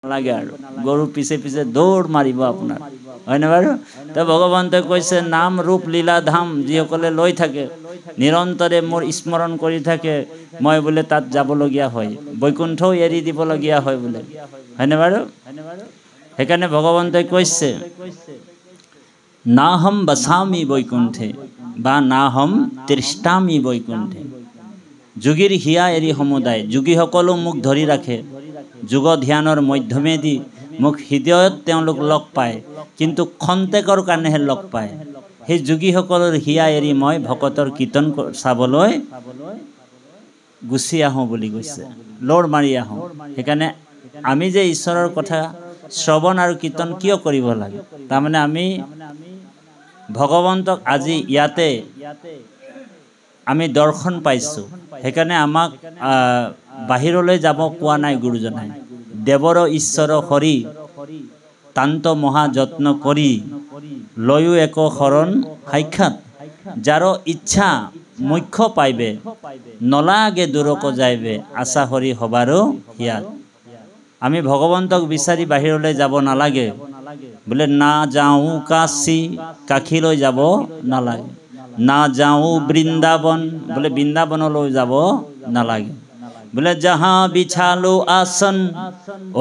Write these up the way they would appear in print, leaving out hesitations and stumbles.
নালাগে আৰু গৰুৰ পিছে পিছে দৌৰ মাৰিব আপোনাৰ, হয়নে বাৰু? তো ভগৱন্তই কৈছে নাম ৰূপ লীলা ধাম যিসকলে লৈ থাকে নিৰন্তৰে মোৰ স্মৰণ কৰি থাকে, মই বোলে তাত যাবলগীয়া হয়, বৈকুণ্ঠও এৰি দিবলগীয়া হয় বোলে, হয়নে বাৰু? সেইকাৰণে ভগৱন্তই কৈছে নাহম বসামি বৈকুণ্ঠে বা নাহম তৃষ্টামি বৈকুণ্ঠে। যোগীৰ হিয়া এৰি সমুদায়, যোগীসকলো মোক ধৰি ৰাখে, যোগ ধ্যানৰ মাধ্যমেদি মোক হৃদয়ত তেওঁলোক লগ পায়, কিন্তু খন্তেকৰ কাৰণেহে লগ পায়। সেই যোগীসকলৰ হিয়া এৰি মই ভকতৰ কীৰ্তন চাবলৈ গুচি আহোঁ বুলি কৈছে, লৰ মাৰি আহোঁ। সেইকাৰণে আমি যে ঈশ্বৰৰ কথা শ্ৰৱণ আৰু কীৰ্তন কিয় কৰিব লাগে? তাৰমানে আমি ভগৱন্তক আজি ইয়াতে আমি দৰ্শন পাইছোঁ, সেইকাৰণে আমাক বাহিৰলৈ যাব কোৱা নাই গুৰুজনাই। দেৱৰ ঈশ্বৰ হৰি তান্ত মহা যত্ন কৰি লৈও এক শৰণ সাক্ষাৎ, যাৰ ইচ্ছা মুখ্য পাইবে নলাগে দূৰক যাইবে আশা হৰি হবাৰো হিয়াত। আমি ভগৱন্তক বিচাৰি বাহিৰলৈ যাব নালাগে, বোলে না যাওঁ কাশী, কাশীলৈ যাব নালাগে, না যাওঁ বৃন্দাবন, বোলে বৃন্দাবনলৈ যাব নালাগে, বোলে যাহা বিছালো আসন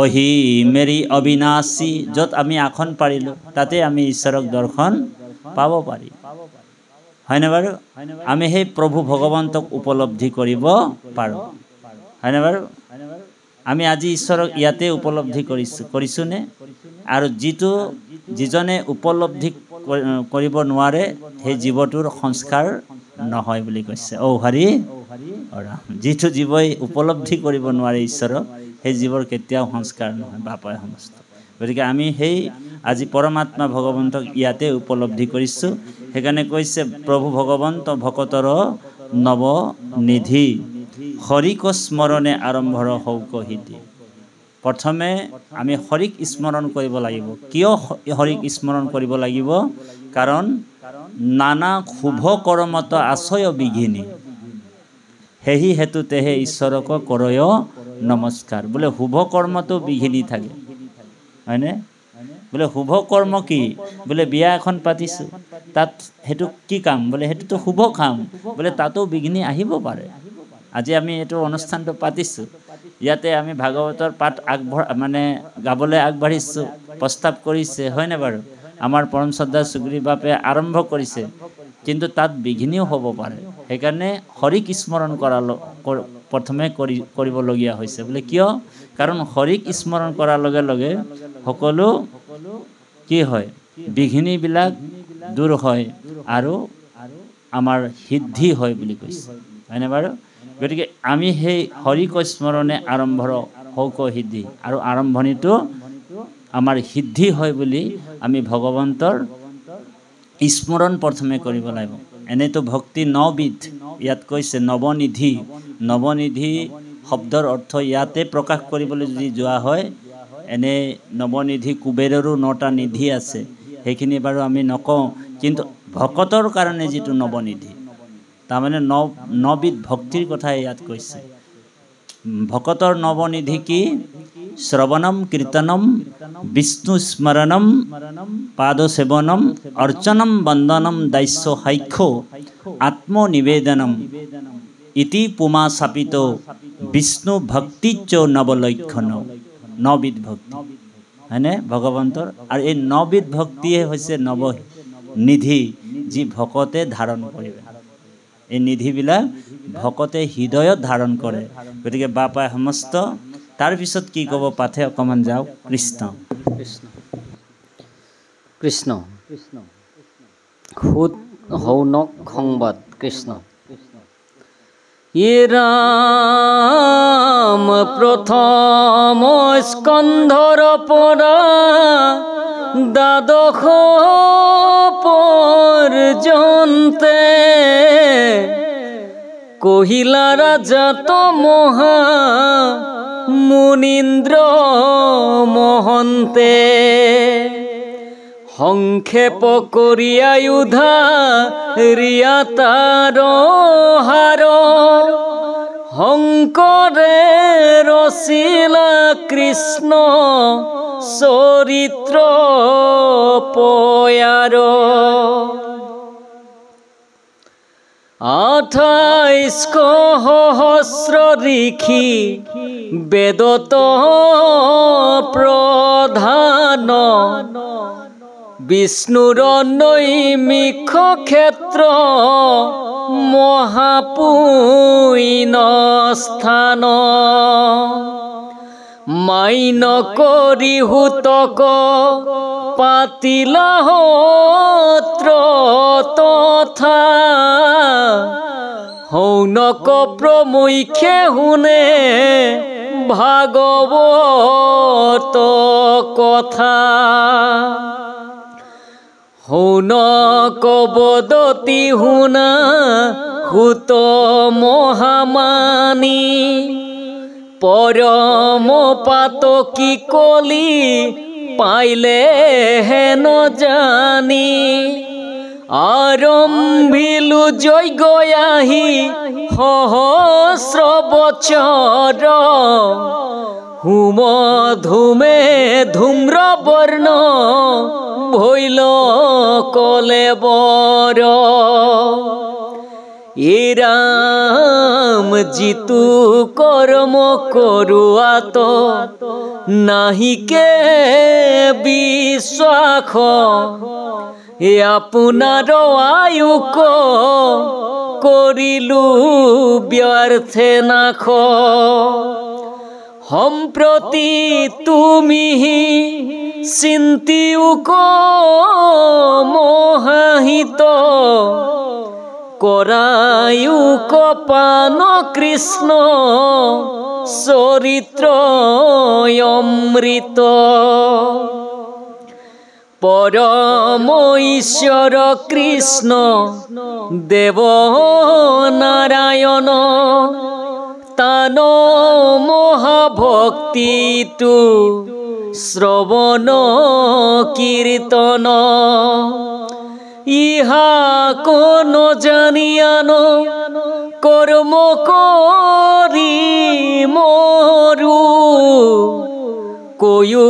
অহি মেৰি অবিনাশী, য'ত আমি আসন পাৰিলোঁ তাতে আমি ঈশ্বৰক দৰ্শন পাব পাৰি, হয়নে বাৰু? আমি সেই প্ৰভু ভগৱন্তক উপলব্ধি কৰিব পাৰোঁ, হয়নে বাৰু? আমি আজি ঈশ্বৰক ইয়াতে উপলব্ধি কৰিছোঁনে? আৰু যিজনে উপলব্ধি কৰিব নোৱাৰে সেই জীৱটোৰ সংস্কাৰ নহয় বুলি কৈছে। ঔ হৰি ৰাম, যিটো জীৱই উপলব্ধি কৰিব নোৱাৰে ঈশ্বৰক সেই জীৱৰ কেতিয়াও সংস্কাৰ নহয়, বাপাই সমস্ত। গতিকে আমি সেই আজি পৰমাত্মা ভগৱন্তক ইয়াতে উপলব্ধি কৰিছোঁ। সেইকাৰণে কৈছে প্ৰভু ভগৱন্ত ভকতৰ নৱনিধি, হৰিক স্মৰণে আৰম্ভৰ হৌক সিদ্ধি। প্ৰথমে আমি হৰিক স্মৰণ কৰিব লাগিব। কিয় হৰিক স্মৰণ কৰিব লাগিব? কাৰণ নানা শুভ কৰ্মত আছয় বিঘিনি, সেহি হেতু তেহে ঈশ্বৰক কৰয় নমস্কাৰ। বোলে শুভ কৰ্মতো বিঘিনি থাকে, হয়নে? বোলে শুভ কৰ্ম কি? বোলে বিয়া এখন পাতিছোঁ, তাত সেইটো কি কাম? বোলে সেইটোতো শুভ কাম, বোলে তাতো বিঘিনি আহিব পাৰে। আজি আমি এইটো অনুষ্ঠানটো পাতিছোঁ, ইয়াতে আমি ভাগৱতৰ পাঠ গাবলৈ আগবাঢ়িছোঁ, প্ৰস্তাৱ কৰিছে, হয়নে বাৰু? আমাৰ পৰম শ্ৰদ্ধা সুগ্ৰীৱ বাপে আৰম্ভ কৰিছে, কিন্তু তাত বিঘিনিও হ'ব পাৰে। সেইকাৰণে হৰিক স্মৰণ প্ৰথমে কৰিবলগীয়া হৈছে। বোলে কিয়? কাৰণ হৰিক স্মৰণ কৰাৰ লগে লগে সকলো কি হয়? বিঘিনিবিলাক দূৰ হয় আৰু আমাৰ সিদ্ধি হয় বুলি কৈছে, হয়নে বাৰু? গতিকে আমি সেই হৰিক স্মৰণে আৰম্ভৰ হৌক সিদ্ধি, আৰু আৰম্ভণিটো আমাৰ সিদ্ধি হয় বুলি আমি ভগৱন্তৰ স্মৰণ প্ৰথমে কৰিব লাগিব। এনেতো ভক্তি নবিধ, ইয়াত কৈছে নৱনিধি। নৱনিধি শব্দৰ অৰ্থ ইয়াতে প্ৰকাশ কৰিবলৈ যদি যোৱা হয়, এনে নৱনিধি কুবেৰৰো 9টা নিধি আছে, সেইখিনি বাৰু আমি নকওঁ, কিন্তু ভকতৰ কাৰণে যিটো নৱনিধি, তাৰমানে নবিধ ভক্তিৰ কথাই ইয়াত কৈছে। ভকতৰ নৱনিধি কি? শ্ৰৱণম কীৰ্তনম বিষ্ণু স্মৰণম পাদসেৱনম অৰ্চনম বন্দনম দাস্য সাক্ষ্য আত্মনিবেদনম ইতি পুমা চাপিত বিষ্ণু ভক্তিচ্চ নৱলক্ষণ। নবিধ ভক্তি, হয়নে ভগৱন্তৰ? আৰু এই নবিধ ভক্তিয়ে হৈছে নৱনিধি, যি ভকতে ধাৰণ কৰিব। এই নিধিবিলাক ভকতে হৃদয়ত ধাৰণ কৰে। গতিকে বাপাই সমস্ত। তাৰপিছত কি ক'ব পাঠে অকণমান যাওক। কৃষ্ণ কৃষ্ণ সুত হৌনক সংবাদ। কৃষ্ণ ৰাম প্ৰথম স্কন্ধৰ পৰা দ্বাদশ পৰ্যন্তে কহিলা ৰাজাত মহা মুনীন্দ্ৰ মহন্তে, সংক্ষেপ কৰি আয়ুধা ৰিয়া তাৰ হাৰ শংকৰে ৰচিলা কৃষ্ণ চৰিত্ৰ পয়াৰ 28 সহস্ৰ ঋষি বেদত প্ৰধান বিষ্ণুৰ নৈমিষ ক্ষেত্ৰ মহাপুণ্য স্থান মাইন কৰি হুতক পাতিলা সত্ৰ তথা হৌনক প্ৰমুখ্যে শুনে ভাগৱত কথা হৌনক বদতি শুনা হুত মহামানী পৰম পাতকী কলি পাইলে হেন জানি আৰম্ভিলু যজ্ঞ আহি সহস্ৰ বছৰ হুম ধুমে ধূম্ৰ বৰ্ণ ভৈল কলেবৰ ৰাম জিতু কৰ্ম কৰোৱাত নাহিকে বিশ্বাস আপোনাৰ আয়ুক কৰিলো ব্যৰ্থে নাশ সম্প্ৰতি তুমি চিন্তিউক মহাহিত কৰায়ুক পান কৃষ্ণ চৰিত্ৰ অমৃত পৰম ঈশ্বৰ কৃষ্ণ দেৱ নাৰায়ণ তান মহাভক্তিটো শ্ৰৱণ কীৰ্তন ইহা কোন জানিয়ান কৰ্ম কৰি মৰু কয়ু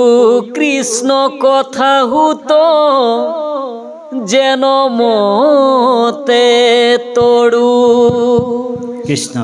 কৃষ্ণ কথা হুত যেন মতে তৰু কৃষ্ণ